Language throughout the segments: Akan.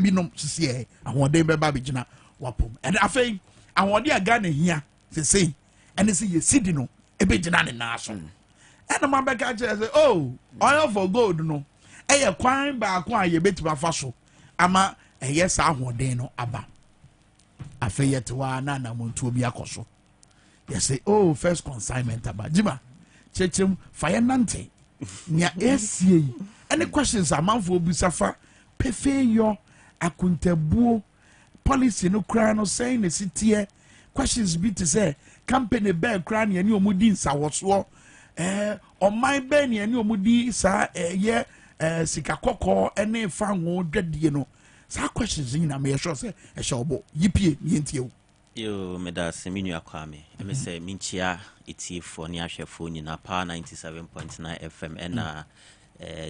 ebinom sisi ahode be ba bigina wapom and afei ahode aga na hia sisi ene se yesidi no ebegina ne na so ene ma be ka say oh oil for gold no eye kwan ba ko aye betima fa so ama eye sa ahode no aba afei yetwa na na montu obi akoso you say oh first consignment aba jima chechem fire nante nya esie any questions amanfo obi safa pefeyo akuntabuo policy no kra no saying the city questions be to say company be kra ne ani omudi nsawoso oman be ne ani omudi sa ye sika kokko ene fa ngo dwadie no sa questions nyina me sure say e shobo yipie yentie yo meda seminu akwame me say minchia etifo ne ahwefo nyina pa 97.9 FM na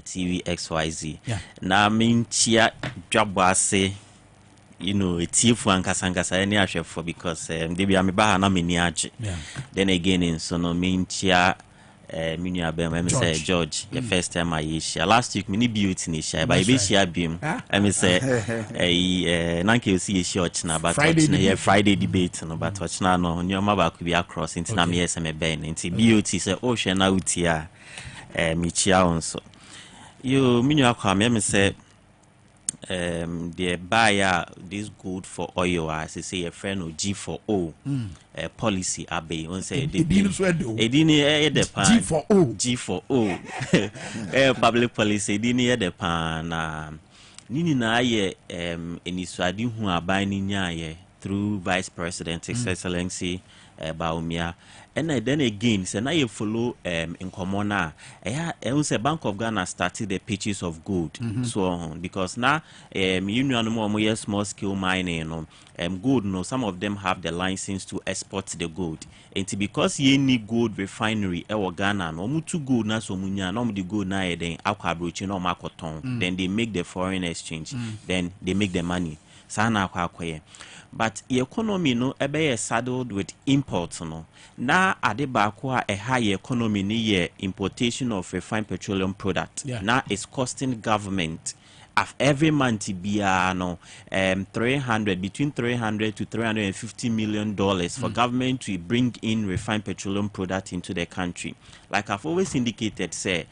TV XYZ na minchia Dwabo Ase etifo ankasa ne ahwefo because they be ameba na meni age then again in so no minchia minu abem say George the first time I share last week mini beauty ni share by be share bim say nanke see short na but Friday debate no but watch na no nyoma ba ku bi across into na me say me ben into beauty say oh share na utia mi chia onso yo minu akwa me say the buyer this good for oil as I say a friend of G for O policy abe on say the G for O public policy dini the pan nini na ye eniswadi hu aban ni nya through Vice President His Excellency Baumia and then again say na you follow in common say Bank of Ghana started the pitches of gold so because now union more small scale mining gold no some of them have the license to export the gold and because you need gold refinery Ghana no mutu gold na so munya no the gold na then akwa no makoton then they make the foreign exchange then they make the money sana akwa but the economy no ebe saddled with imports no na adeba kwa a high economy ni ye importation of refined petroleum product now it's costing government of every month biya no 300 between 300 to 350 million dollars for government to bring in refined petroleum product into the country. Like I've always indicated, say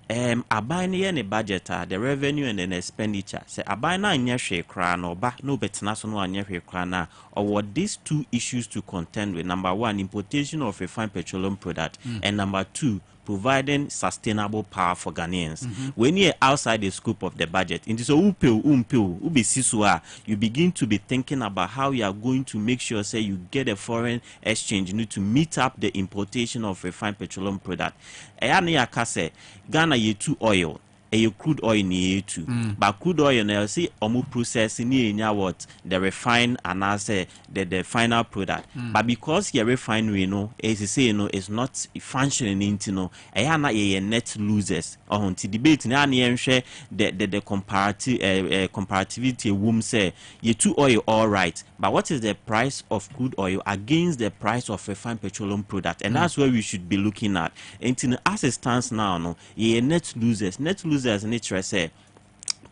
abine ne budget the revenue and the expenditure say abine anya hwe kra no ba no betina so no anya hwe kra na or what these two issues to contend with: number one, importation of refined petroleum product, and number two, providing sustainable power for Ghanaians. When you're outside the scope of the budget, into so you begin to be thinking about how you are going to make sure say you get a foreign exchange, you need to meet up the importation of refined petroleum product. Ghana ye too oil. A crude oil near too, but crude oil now see omu process near what the refine and I say the final product. But because your refinery as you say is not functioning into a net losers. To debate now share the comparativity womb say you too oil all right, but what is the price of crude oil against the price of refined petroleum product? And that's where we should be looking at. And as it stands now, ye net losers as nature say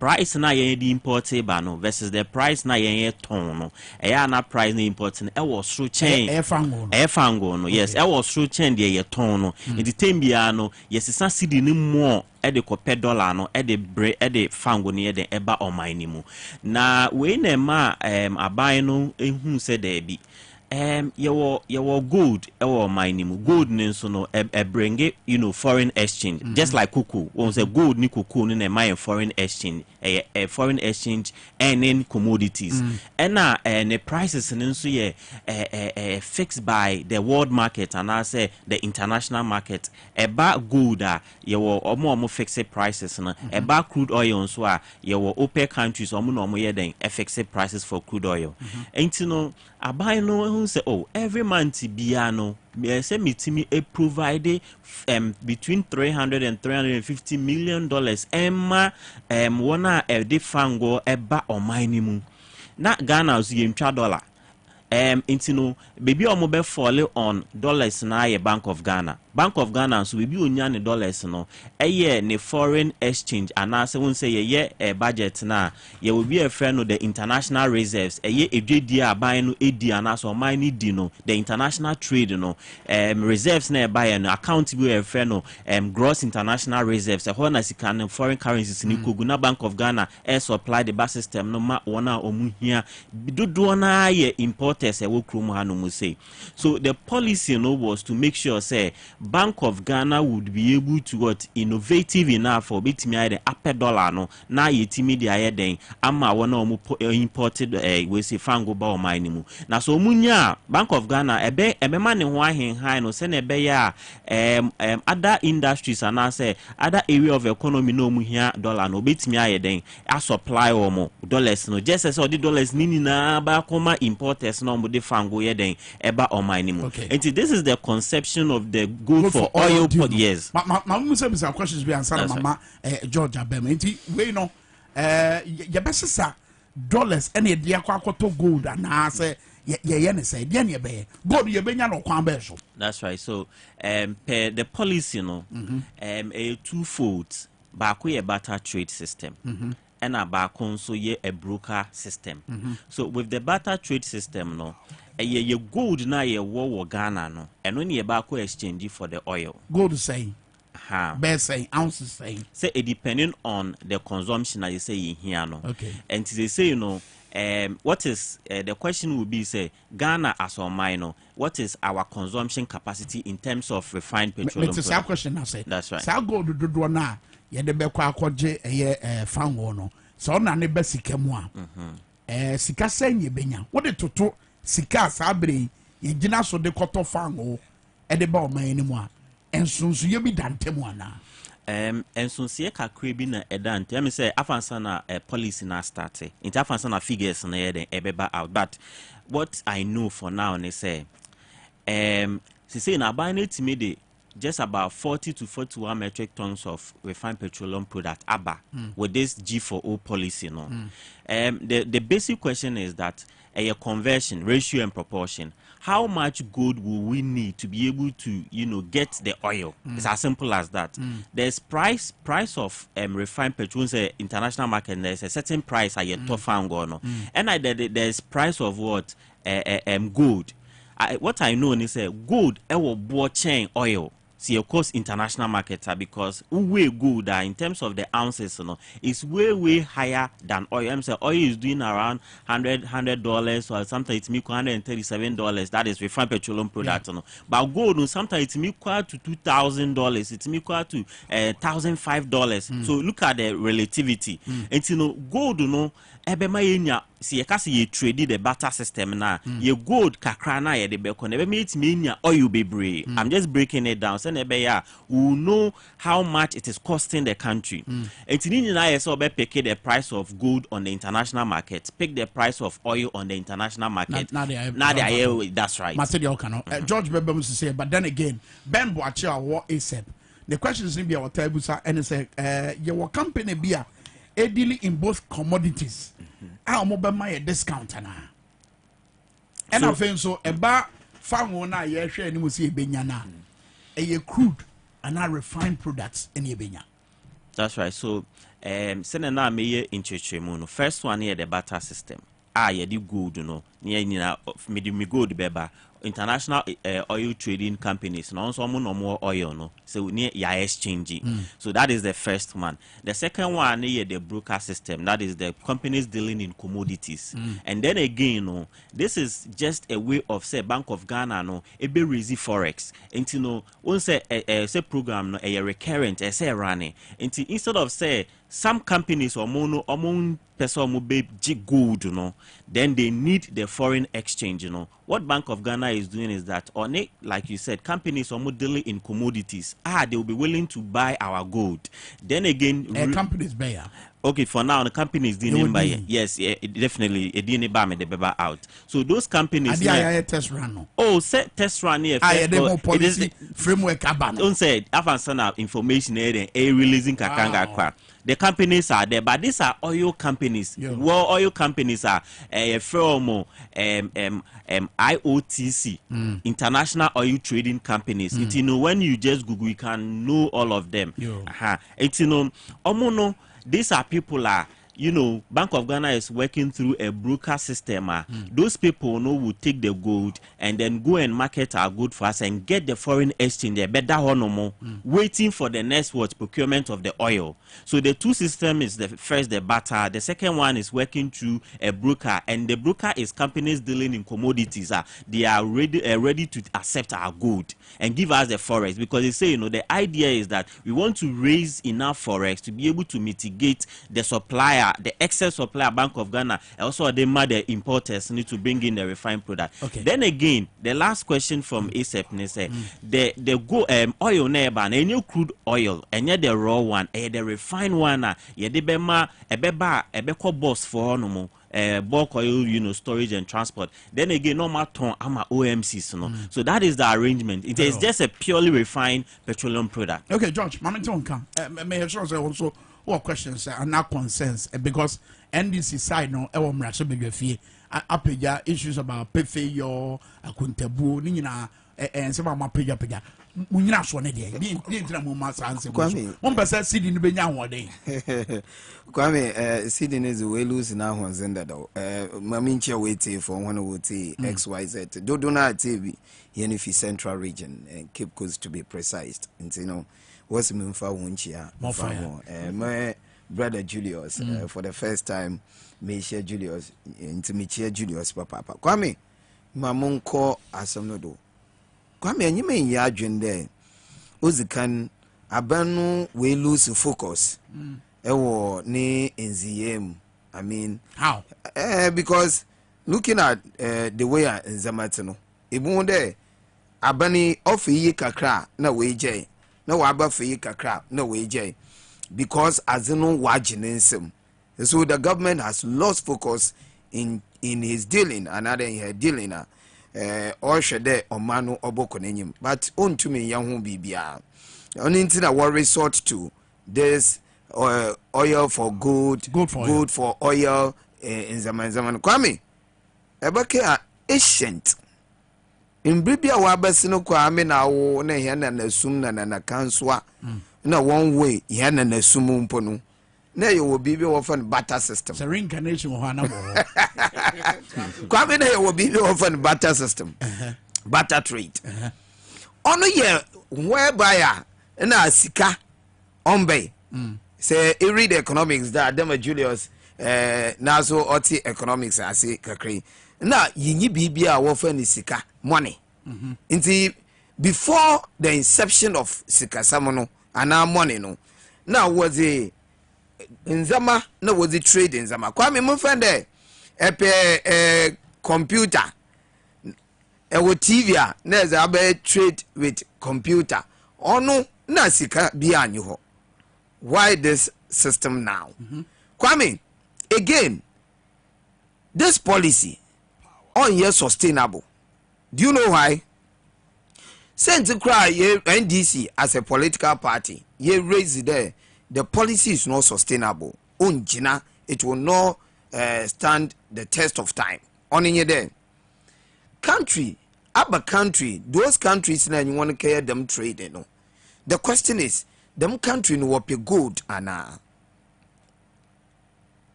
price na ye di imported no versus the price na ye ton no na price na importing was through chain fango no yes was through chain de ye ton no in the time bia no yes sa cedi ni more e de kope dollar no e de bre e de fango ne de eba oman ni mu na we na ma aban no ehun se da bi your gold mining gold so no bring it foreign exchange just like cocoa when say gold ni cocoa ni na foreign exchange a foreign exchange and in commodities and the prices and so fixed by the world market and I say the international market about gold your omo fixed prices na about crude oil so your OPEC countries omo then fixed prices for crude oil and abai no say oh every month biano say mitimi a provide between 300 and 350 million dollars emma wana de fango eba omanimu na Ghana us $1 intino baby or mobile fall on dollars na ye Bank of Ghana. Bank of Ghana so baby onya ne dollars no eye ne foreign exchange and I say won say ye a budget na ye will be a friend of the international reserves eye edwedi aban no edi anaso man ni di no the international trade no reserves na buy no account be a friend no gross international reserves e ho na sika no foreign currencies ni kogu na Bank of Ghana air supply the bus system no ma wona omuhia dodo na ye importers e wo krom ha no mu say. So the policy no was to make sure say Bank of Ghana would be able to what innovative enough for betimi aye the upper dollar no na yetimi de aye den ama wona omu imported we say fango ba o mine mu na so munya Bank of Ghana ebe ma ne ho ahen no se na ebe ya other industries and I say other area of economy no mu hia dollar no betimi aye den a supply omo dollars no just as all the dollars nini na ba koma importers no mo de fango ye den eba o mine mu. And this is the conception of the good for oil yes. Ma say some questions be answer mama George Abem. Enti we know ya besisa dollars any dia kwakoto gold and I say ye ne say dia ne be gold ye benya no kwan be so. That's right. So per the policy no a twofold baako ye barter trade system and a baako so ye a broker system. So with the barter trade system no ye gold na ye wo Ghana no and when ye baako exchange for the oil gold say best say ounces say it depending on the consumption as you say in here no. And they say you know what is the question will be say Ghana as a minor what is our consumption capacity in terms of refined petroleum it's a question I say. That's right. So gold do na ye de be kwa akwaje fango no so na ne be sika mu a sika sanye benya what de toto sika sabre ye gina so de koto fango e de ba o man ni mu a ensunsu ye bi dantemu ana ensunsu kakra bi na edante me say afansa na policy na start into afansa na figures na ye den ebeba out but what I know for now they say say na buy na timi de just about 40 to 41 metric tons of refined petroleum product aba with this G4O policy no. The basic question is that a conversion ratio and proportion how much gold will we need to be able to get the oil? It's as simple as that. There's price of refined petroleum say international market there's a certain price at your no. And there's price of what gold. What I know is gold will chain oil. See, of course, international markets are because way good in terms of the ounces, it's way higher than oil. I'm saying oil is doing around $100 or sometimes it's $137. That is refined petroleum product. But gold, sometimes it's equal to $2,000. It's equal to $1,005. So look at the relativity. And gold, see you kasi ye trade the barter system na ye gold kakra na ye de be ko na be meet me oil bebre. I'm just breaking it down. Say be ya we know how much it is costing the country. And ni na ye so be pick the price of gold on the international market, pick the price of oil on the international market. That's right. George Bebem say but then again Ben Boachi what ASAP. The question is be our tabusa and say your company be a dealing in both commodities. How mo be my discount na and I think so eba fango na ye hwe ni mo si ebenya na e crude and refined products in ebenya. That's right. So send na me inchechemu no first one here the barter system ye di gold no na me gold beba international oil trading companies no so no more oil no so near ya exchange. So that is the first one. The second one near the broker system, that is the companies dealing in commodities. And then again no this is just a way of say Bank of Ghana no e be raise forex into no one say program no a recurrent say running into instead of say some companies or mono person mo be gold no then they need the foreign exchange what Bank of Ghana is doing is that on it like you said companies are dealing in commodities they will be willing to buy our gold then again companies buy okay for now the companies didn't buy it. Yes definitely it didn't buy me the beba out so those companies test run set test run here policy framework don't say information releasing kakanga kwa the companies are there, but these are oil companies. Yeah. Well, oil companies are firm IOTC, International Oil Trading Companies. You know, when you just Google, you can know all of them. Yeah. You know, these are people are. You know, Bank of Ghana is working through a broker system. Those people will take the gold and then go and market our good for us and get the foreign exchange, the better one waiting for the next procurement of the oil. So the two systems is the first, the barter. The second one is working through a broker, and the broker is companies dealing in commodities. They are ready to accept our gold and give us the forex, because they say, you know, the idea is that we want to raise enough forex to be able to mitigate the supplier, the excess supply. Bank of Ghana also the importers need to bring in the refined product. Okay. Then again, the last question from ASEP say the go oil neighbor and new crude oil and yet the raw one, the refined one, ye de bema ebeko boss for no bulk oil, you know, storage and transport. Then again, normal ton ama OMCs, no. So that is the arrangement. It is just a purely refined petroleum product. Okay, George, Mamiton can may I sure say also what questions are not concerns because NDC side no mraso be apeja issues about pefe your akuntabu ni nyina and some ma peja munyina so ne de ni ntina mo ma sanse mo pese CD ni benya hode Kwame CD is we lose na ho zenda do mami nche wait for one would XYZ do na TV here fi central region Cape Coast to be precise, and you know what's mfa wonchia my brother Julius for the first time me share Julius into me share Julius papa Kwame mamonko asem no do Kwame anyime ya adwende ozikan abanu we lose focus ewo ni nziem. I mean how because looking at the way nzamatino ebu there abani ofi kakra na we je na waba fi kakra na we je because azino wagine nsem. So the government has lost focus in his dealing, another in her dealing or shede omanu oboko nenyim, but ontumi yahu bibia only thing that we resort to this oil for good for oil in zaman Kwame ebake a ancient in Bribia wabasino Kwame na wo na hia na sum na kanswa na one way hia na sum mpono na ye wo bibi wo fan barter system. It's a reincarnation of Hana. Kwame na ye wo bibi wo fan barter system. Barter trade. Ono ye whereby na sika ombe. Say you read economics that dem Julius na so oti economics ase kakri. Na yinyi bibi a wo fan sika money. Inti before the inception of sika samono ana money no. Now was a nzama na was the trade nzama Kwame mfende epe computer wo TV na za ba trade with computer ono na sika bia anyi ho. Why this system now? Kwame, again, this policy on here sustainable. Do you know why? Since to cry NDC as a political party, ye raise there. The policy is not sustainable. Unjina, it will not stand the test of time. On in there, country, other country, those countries now you want to care them trade. You know, the question is, them country no be good ana.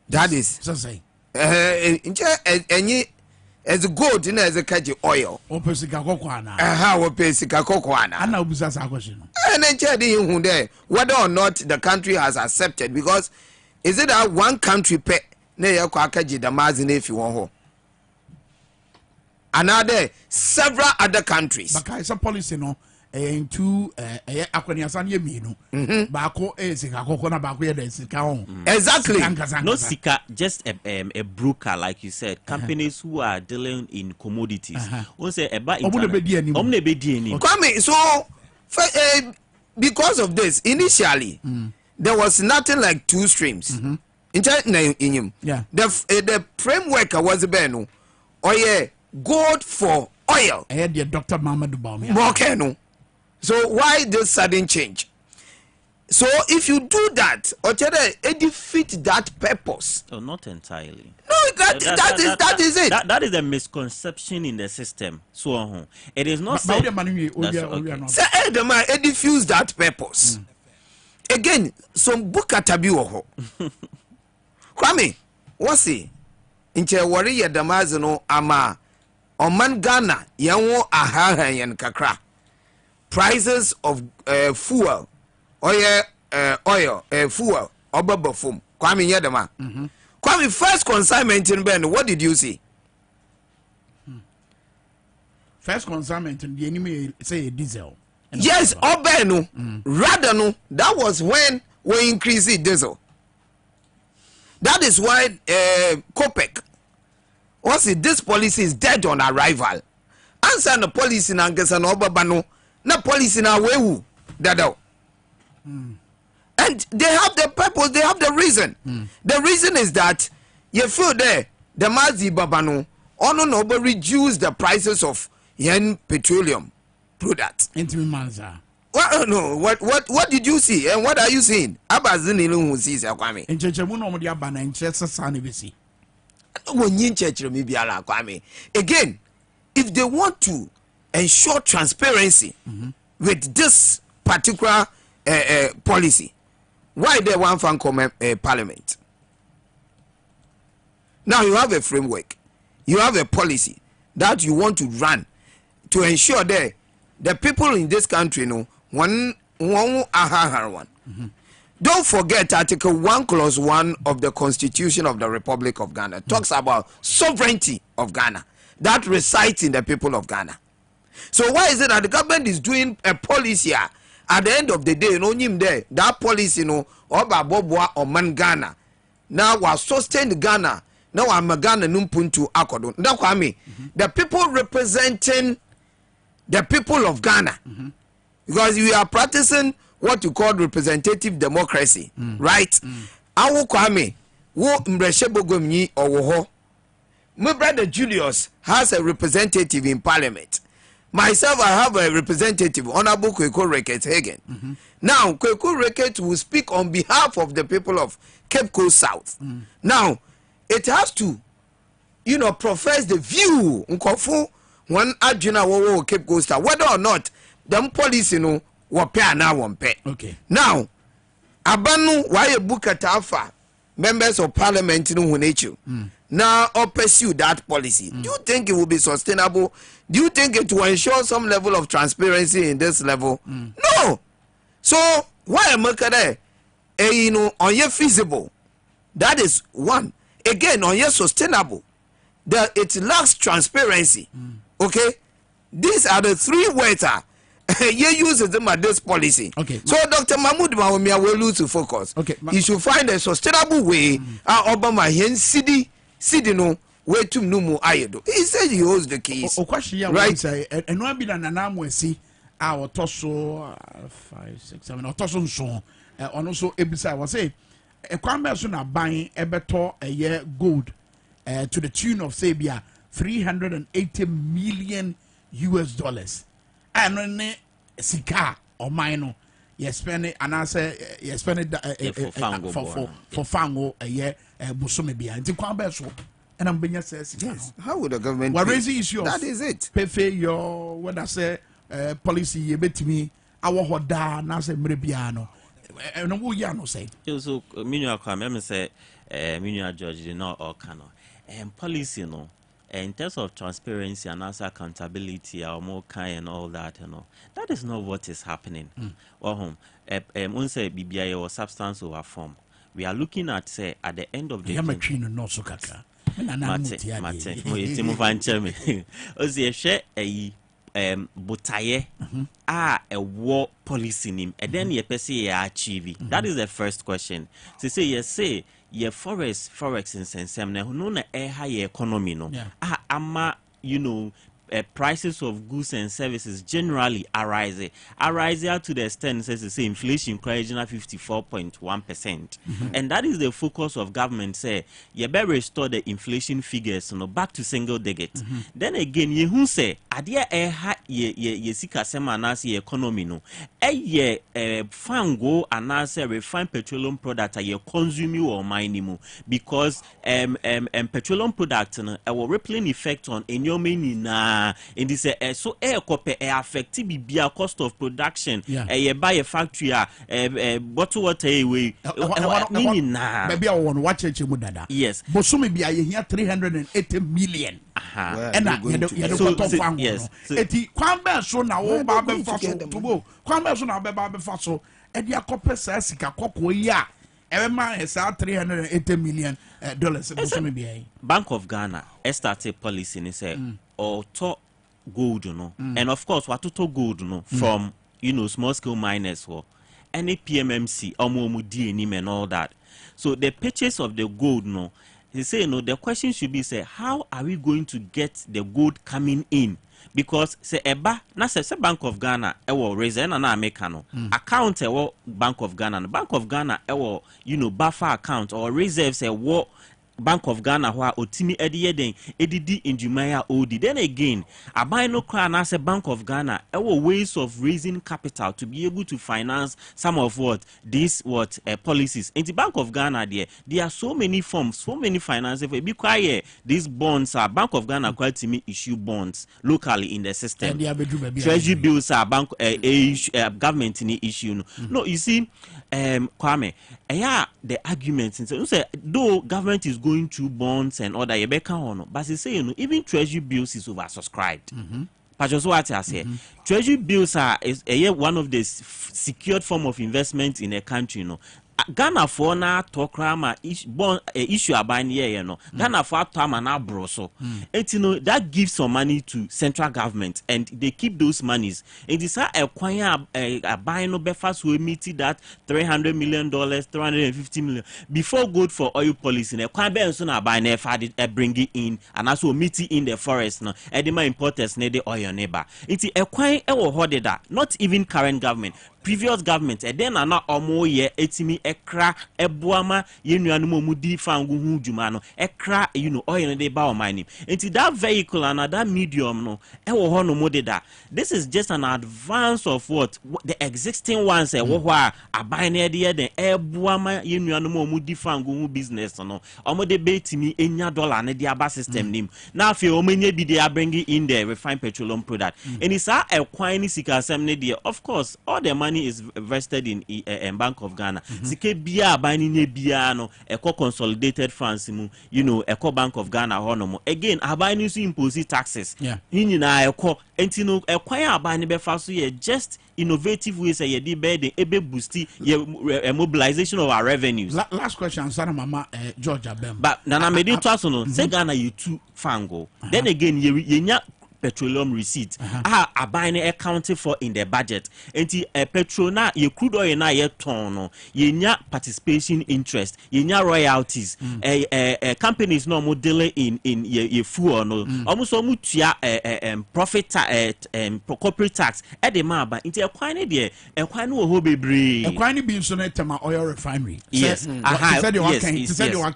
That is So say any as gold in as a kaji oil. opesika kokwana We pay sika kokwana. ana obusa sa question. And then who there whether or not the country has accepted, because is it that one country pay na ya kwa kaji the mazin if you want ho. Another several other countries. Baka isa policy no into akwaniasan ye mienu baako sika kokona baako ye den sika on. Exactly. No sika, just a broker, like you said, companies who are dealing in commodities. Say about Kwame, so because of this, initially there was nothing like two streams. Yeah. The framework was beno. Oh yeah, gold for oil. I had the Dr. Mamadou Baumia. Okay, no. So why this sudden change? So if you do that, it defeat that purpose. Oh, not entirely. No, that is it. That is a misconception in the system. So it is not said. It diffuse that purpose. Again, some book atabi wo ho. Kwame, what's it? Inche wari ya damaze no ama Oman Ghana yanwo ahaha yen kakra. Prices of fuel, oil, fuel, obabafum. Kwame yedama. Kwame, first consignment in Ben, what did you see? First consignment in the enemy say diesel. Yes, Obeno, rather no, that was when we increased the diesel. That is why COPEC, what's it, this policy is dead on arrival. Answer the policy in Angesa no Obabano, na policy na wewu, dado. And they have the purpose, they have the reason. The reason is that you feel there, the Mazi Babano, ono no reduce the prices of yen petroleum products. Well, no, what did you see and what are you seeing? Abazini who sees Kwame. In Chechemuno Modia Bana in Chester Sanibisi. When you church maybe Kwame. Again, if they want to ensure transparency with this particular policy, why they want from parliament? Now you have a framework, you have a policy that you want to run to ensure that the people in this country know one. Don't forget Article 1 Clause 1 of the Constitution of the Republic of Ghana talks about sovereignty of Ghana that resides in the people of Ghana. So why is it that the government is doing a policy here? At the end of the day, that policy, Oba Boboa Oman Ghana. Now we sustain Ghana. Now I'm a Ghana numpuntu akodo. That's what I mean. The people representing the people of Ghana, because we are practicing what you call representative democracy, right? Awo Kwame, wo mbreshebogomni owo. My brother Julius has a representative in parliament. Myself, I have a representative, Honorable Kweko Reket Hagen. Now, Kweko Reket will speak on behalf of the people of Cape Coast South. Now, it has to, profess the view, one Adjuna wo Cape Coast South, whether or not them policy, wapea na wampe. Okay. Now, Abanu, why a book at Alpha, members of parliament, now or pursue that policy. Do you think it will be sustainable? Do you think it will ensure some level of transparency in this level? No. So why am I there? On your feasible, that is one. Again, on your sustainable, it lacks transparency. Okay, these are the three words. You use them at this policy. Okay. So Dr. Mahmoud Bawumia will lose to focus. Okay. You should find a sustainable way. Obama hen Sidi no way to numu ayedo. He said he holds the keys. Right. And no be na nanamu esi our torso 5, 6, 7 or torso so on also ebisa was say a Kwame so na buying ebeto a year gold to the tune of say bia $380 million. And when sika or mine you spend it and I say you spend it for fango a year busome bia nti Kwame so and I'm being says yes. How would the government what raising issue that is it pay your what I say policy you bet me our hoda na say mrebiano and wo ya no say so minua Kwame say minua George did not all cano and policy no in terms of transparency and also accountability or more kind and all that, that is not what is happening. Say BBI or substance over form. We are looking at say at the end of the Botaye a war policy nim and then ye pesi achieve. That is the first question. To say yes say ye forex in sensem na no na high economy no ama prices of goods and services generally arise out to the extent says the same inflation crashing at 54.1%. And that is the focus of government say you better restore the inflation figures back to single digit. Then again you who say adeɛ ɛha ye sika sema anase economy no ɛyɛ fango anase refined petroleum product ye consume or mine because petroleum product no ɛwɔ rippling effect on enyome nyinaa and this so kope affect bibia cost of production buy a factory bottle water away nyinaa baby I want watch mu dada yes bosumi bia ye hia 380 million ena ye top fan yes eti kwambe so na wo ba be fa so tubo kwambe so na be ba be fa so e dia kope sa sika kokko yi a e ma esa 380 million dollars bosumi bia Bank of Ghana started policy ni say or to gold no and of course what to gold no from small scale miners or any PMMC omo DNM and all that. So the purchase of the gold no, they say the question should be say how are we going to get the gold coming in? Because say eba na say Bank of Ghana ewo raise na America no account ewo Bank of Ghana no Bank of Ghana ewo buffer account or reserves ewo Bank of Ghana who otimi ediyeden edidi injumaya odi. Then again, abai no kra na say Bank of Ghana ewo ways of raising capital to be able to finance some of policies. In the Bank of Ghana there are so many forms, so many finances. Be quiet. These bonds are Bank of Ghana quite to me issue bonds locally in the system. Treasury bills are government in issue. No, you see, Kwame, the arguments and say though government is going through bonds and other but they say even treasury bills is oversubscribed. Just what I say, treasury bills are one of the secured form of investment in a country. Ghana for na tokrama issue abani here Ghana for tama na broso. And that gives some money to central government and they keep those monies. And this acquire a buy no befas we meet that $300 million, $350 million before good for oil policy. Ne kwa be so na buy na bring it in and also meet it in the forest no. Edema importers ne the oil neighbor. It's acquire that not even current government. Previous government and then ana omo ye etimi ekra ebuama yenuanu mudi fangu hu djuma no ekra oil no dey ba o mine enti that vehicle and that medium no ewo ho no modeda. This is just an advance of what the existing ones wo ho a aban na de den ebuama yenuanu mudi fangu hu business no omo de betimi enya dollar na de aba system nim na afi omo nya bi dey bring in the refined petroleum product and it's a ekwan ni sika asem ne de of course all the money is vested in Bank of Ghana. Sike bia abani nye bia no eko consolidated funds mu eko Bank of Ghana hono again abani so impose taxes hini na eko enti no ekwan abani be fa so ye just innovative ways ye di be the ebe boost ye mobilization of our revenues. Last question sana mama George Abem. But nana medi to aso no say Ghana you too fango then again ye nya petroleum receipt abine accounted for in the budget enti petrol na ye crude oil na ye ton no ye nya participation interest ye nya royalties companies no mo delay in ye fuel no almost so mutua profit corporate tax e de ma ba enti ekwan ne de ekwan no ho bebre ekwan ne bi so na tema oil refinery yes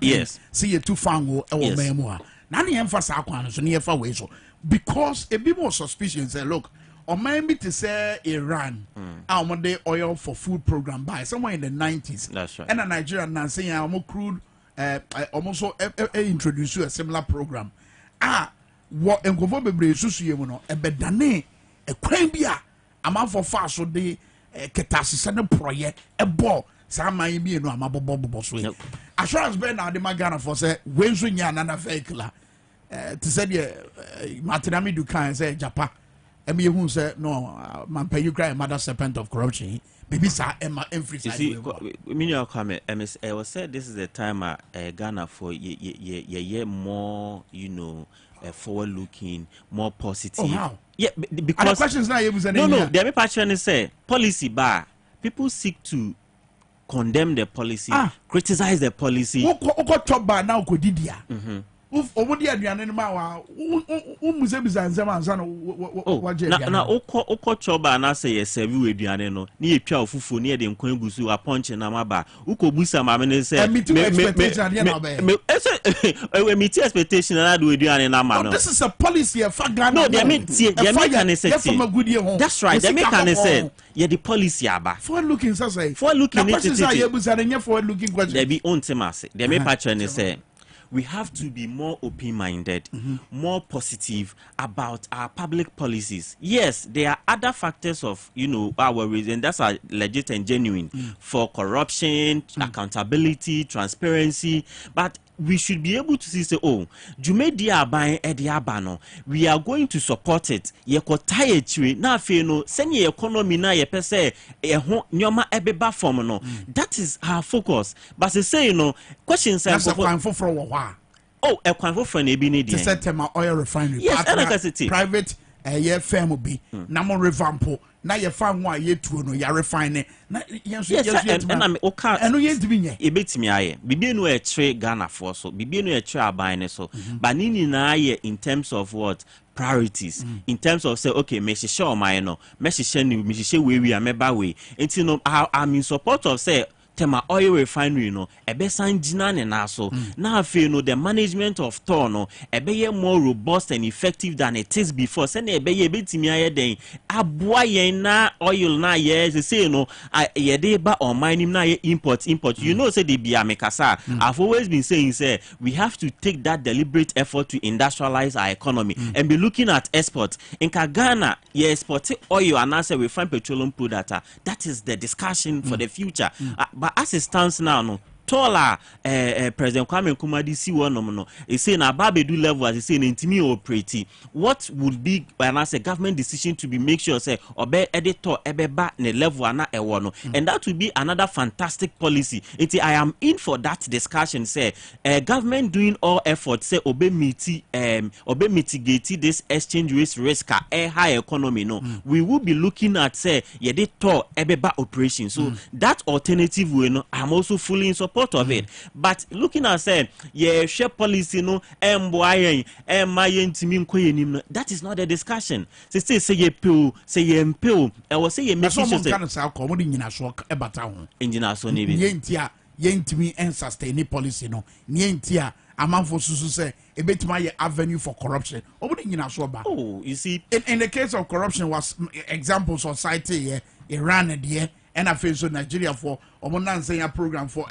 yes see ye too fango e wo man mu a na ne emphasize akwan so ne ye fa we so because a bit more suspicion say look or maybe to say Iran the oil for food program by somewhere in the 90s. That's right. And a Nigerian now saying I'm crude almost introduce you a similar program what and go for be no e bedane e kwan bia am for fast so de ketasese ne project e bo sa man bi no am bobo so assurance be na de magana for say when so nya na vehicle to say the Martinami Dukan say Japa. Emi who say no man pay you cry mother serpent of corruption. Baby sir Emma emphasize. You see, me comment. I was said this is the time Ghana for ye more forward looking, more positive. Oh how? Yeah, because the questions now you no. The other part say policy bar. People seek to condemn the policy, criticize the policy. Oko top bar now ko didia. Obodi aduane no ma wa umuze bizanze manza no waje aduane. Na okọ choba na say ye serve we aduane no. Ni etwa ofufu ni e de nkwan gusu a punch na maba. Uko busa ma me ne say me expectation na obey. Meet expectation na do aduane na ma no. This is a policy of Ghana. No, they make can say. That's right. They make can say yeah the policy aba. Forward looking say. Forward looking it. Forward looking question. They be on temase. They make patron say we have to be more open-minded, more positive about our public policies. Yes, there are other factors of, our reason that's legit and genuine for corruption, accountability, transparency, but we should be able to say, oh, we are going to support it. That is our focus. But say, questions are a quanfo for nebi to set them oil refinery. Yes, private firm be namo revampo. Na ye fan wa ye tuo no ya refine na yes and I'm okay eno ye ntimi nye e betimi aye bibie no e tre Ghana for so bibie no e tre aban ne so but nini na aye in terms of what priorities in terms of say okay me hye o man no me hye ni me hye we ameba we enti no I'm in support of say tema oil refinery no ebe sanjina ne na so na afi no the management of tour no ebe ye more robust and effective than it is before say na ebe ye betimi aye den aboa yen na oil na ye say no ye dey ba on mining na ye import you know say they be amekasa. I've always been saying say we have to take that deliberate effort to industrialize our economy and be looking at export in Ghana ye export oil and I say we find petroleum product that is the discussion for the future but as it stands now, no. Tola President Kwame Minkah see one no. He say na Babedu level as he say intimi operate. What would be when I say government decision to be make sure say obe editor ebeba ne level ana ewo no. And that would be another fantastic policy. I am in for that discussion. Say government doing all efforts say obe mitigate this exchange risk high economy no. We will be looking at say editor ebeba operation. So that alternative way no. I'm also fully in support of it, but looking at say share policy no that is not the discussion. Say ye pill say ye mpill I was say ye make sure say engineer so ni yentia yentimi and sustain policy no yentia amanfo susu say ebetima ye avenue for corruption obodi nyina so ba. Oh, you see in the case of corruption was examples of society Iran and and I feel so Nigeria for Oman Atenase program for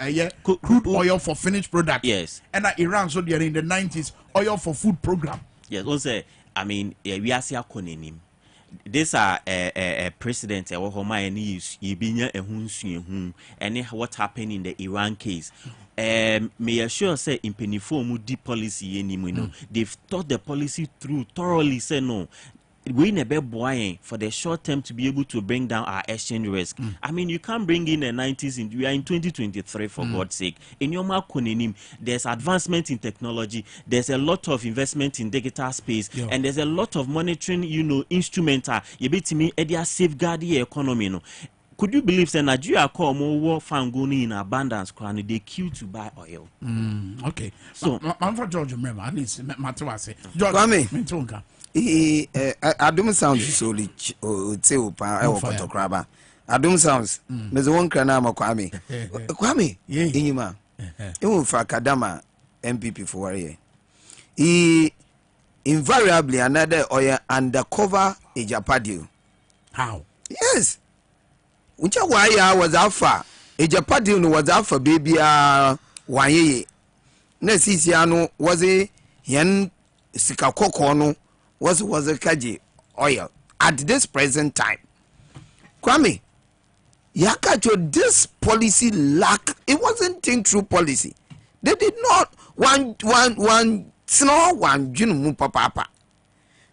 crude oil for finished product. Yes. And Iran so they're in the 90s oil for food program. Yes. Also, I mean, we are seeing konenim. These are president Homa and Yibinya ehunsu and what happened in the Iran case. May assure say in Penifo deep policy anymore. They've thought the policy through thoroughly. Say no. We never buying for the short term to be able to bring down our exchange risk. I mean, you can't bring in the 90s. We are in 2023 for God's sake. In your marketing, there's advancement in technology. There's a lot of investment in digital space, and there's a lot of monitoring. Instrumental. You bet me, they safeguard the economy. No. Could you believe that Nigeria call more war fangoni in abundance? They queue to buy oil. Okay. So, I'm for George. Remember, at least Matawase. Kwame. Adum sounds solely pa photographer. Adum sounds. Mezo won krana ma Kwame. Kwame, inyima. Ewu fa kadama MPP for warrior. He invariably another oil undercover ejapadio. How? Yes. Ucha waya was alpha. Ejapadio no was alpha baby waye. Na sisi anu was a yen sikakoko no was a kaji oil at this present time. Kwame, Yakacho, this policy lack. It wasn't think through policy. They did not one junumu papa.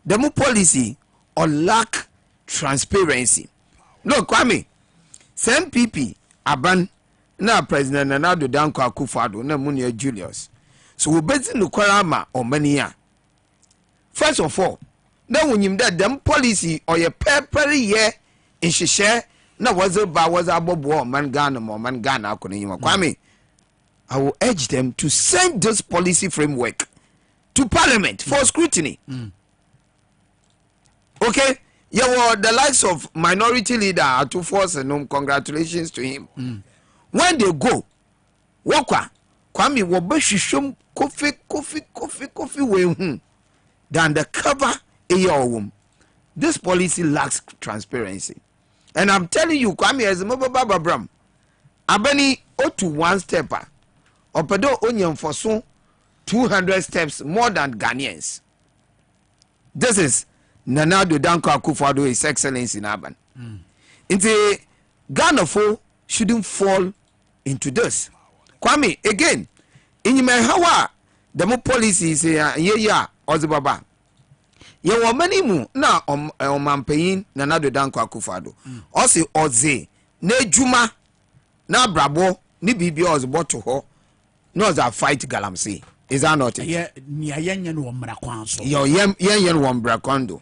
The more policy or lack transparency. Look, Kwame, same PP aban na President Nana Danko Akufo-Addo na Munia Julius. So we better no kwarama or mania. First of all, now when you that them policy or your paper year in share na was a bobo man Ghana Kwame, I will urge them to send this policy framework to parliament for scrutiny. Okay, yeah, well, the likes of minority leader to force and congratulations to him. When they go, Wakwa, Kwame Wabashishum, Kofi, way than the cover a year. This policy lacks transparency. And I'm telling you, Kwame as a mobile Baba Bram, Abani to one stepper, Opedo onion for so 200 steps more than Ghanaians. This is Nana Danko Akufo-Addo, His Excellency in Aban. Into Ghana shouldn't fall into Kwame, again, in your hawa, the more policies yeah, Ozibaba. Ye were many mu na Oman Nana Danko Akufo-Addo. Osi Oze, ne Juma, na Brabo, ni Bibi Ozbo to ho, no za fight Galamsey. Is that not it? Yeah, near Yen one Braquanso. Your yen one Bracondo.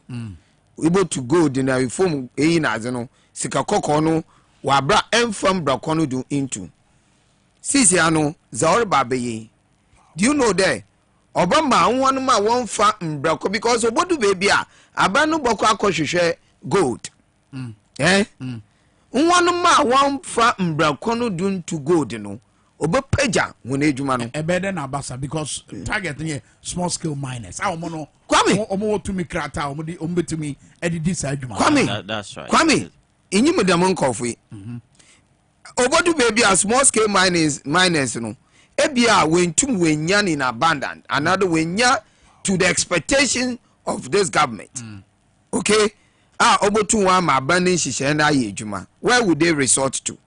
Able to go in a reform in Azano, Sikakokono, Wabra and from Bracono do into. Sisiano, Zaur Baby. Do you know there? Obama one fa Braco because of what do baby are? Abano Boko share gold. Eh? One fa Bracono do to gold, you know. Obe peja when ejuma no better than abasa because target here small scale miners. I mono Kwame omo to me krata omo to me edit side juma. Kwame that's right. Kwame inyi medamon kofi. Obodu baby a small scale miners no. Ebia when tum when yan in abundant another when ya to the expectation of this government. Okay? Obotu wa ma abandon shisha na ye ejuma. Where would they resort to?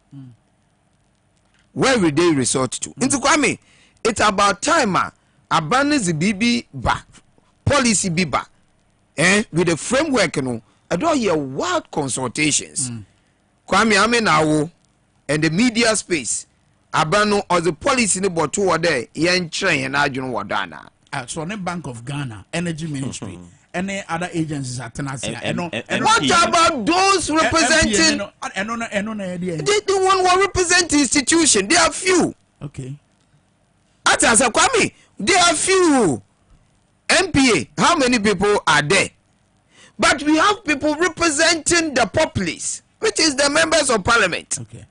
Where will they resort to? Into Kwame, it's about time abandon the BB ba policy biba, with the framework no. I don't hear wild consultations. Kwame ame now and the media space abandon or the policy no but two there yen train and ajun wadana. So the Bank of Ghana, Energy Ministry. Any other agencies at Atenase. What about those representing? The one who represent institution, they are few. Okay. Atenase Kwame, they are few. MPA, how many people are there? But we have people representing the populace, which is the members of parliament. Okay.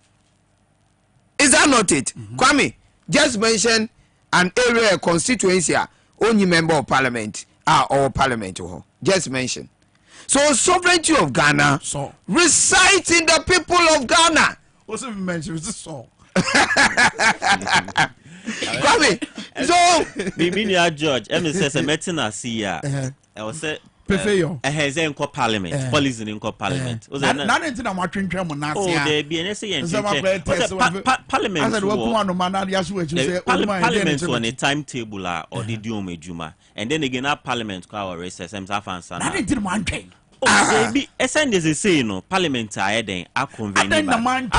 Is that not it? Kwame, just mention an area, a constituency, only member of parliament. Or parliament, just mention. So sovereignty of Ghana resides in the people of Ghana. Also mentioned this song. Kwame, so Bibinia George, says a meeting I see ya. I was say Prefer has in parliament, police in parliament. Not into my train tremor. Oh, there be an essay and parliament. Parliament on a timetable or the Dume Juma, and then again our parliament our recess and Safansan. I didn't one train. Oh, baby, as I say, no parliament are then I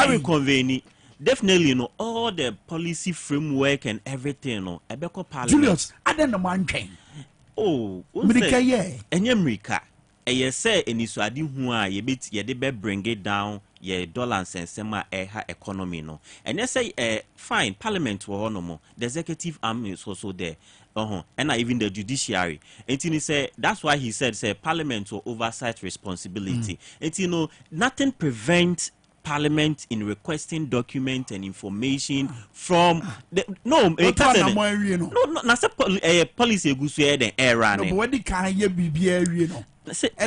will convene. Definitely, all the policy framework and everything, Ebeko parliament. Julius, I didn't one train. Oh, America, yeah. And America, you say, and you saw ye bit ye de bring it down, ye dollars and sema economy, no. And you say, fine, parliament were no more. The executive arm is also there. And even the judiciary. And he say that's why he said, say, parliament will oversight responsibility. And nothing prevents Parliament in requesting document and information from the policy the era. No, but what the kind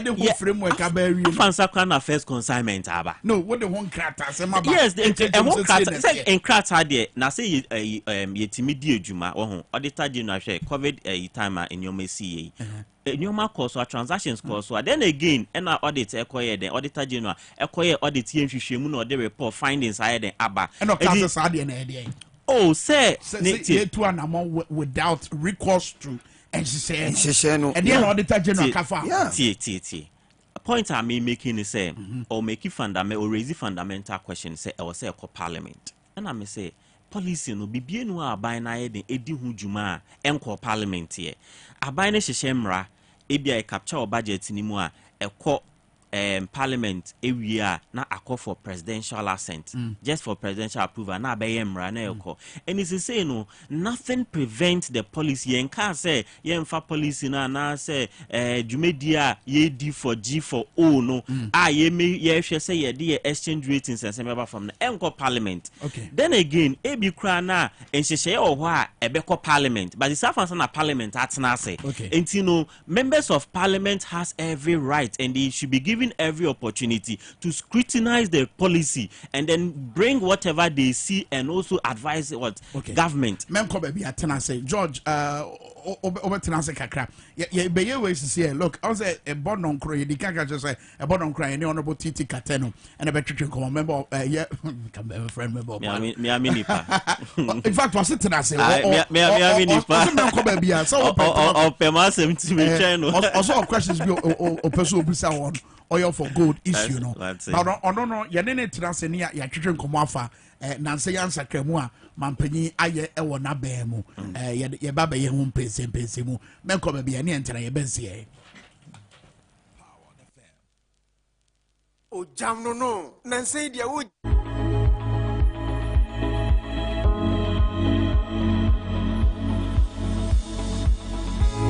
of framework first consignment no, what the one character yes, and character there. Now say yetimi juma auditor general COVID time in your MCA. Normal cost or transactions cost or then again and our audit acquire the auditor general acquire audit here or the report findings higher than ABBA and oh say to an amount without recourse to and she said and then auditor general point I mean making is say or make it fundamental or raise fundamental questions say I was say parliament and I may say policy no bibie no aban na ye den edi hu juma enko parliament ye aban ne hyehye mra ebia e capture budget ni mu a ekọ parliament area na call for presidential assent just for presidential approval na be yemra na yeko and it's say no nothing prevents the policy and can say yemfa policy na say dwumedia ye d for G for O no ye hwe say ye dey exchange ratings and semeba from the enko parliament. Okay. Then again ebi kra na enhyehyeye wo ho a ebeko parliament but the South na parliament Atenase. Okay. And you know members of parliament has every right and they should be given every opportunity to scrutinize the policy and then bring whatever they see and also advise what government. Memko baby Atenase George Atenase kakra ye be ye we say look I was a born on cry the kaka just say a born on cry any honorable TT Kateno and a better come member yeah can be a friend member me nipa in fact was it Atenase me nipa Memko baby so pemasem to me channel also questions be o person obisa one oil for gold issue no but no ye ne Atenase ne ya twetwe nkomo afa nanse yansa kremu a mampanyi aye ewo na ban mu ye baba ye hu pese mu menko ba bia ne entena ye bense o jam no nanse dia wo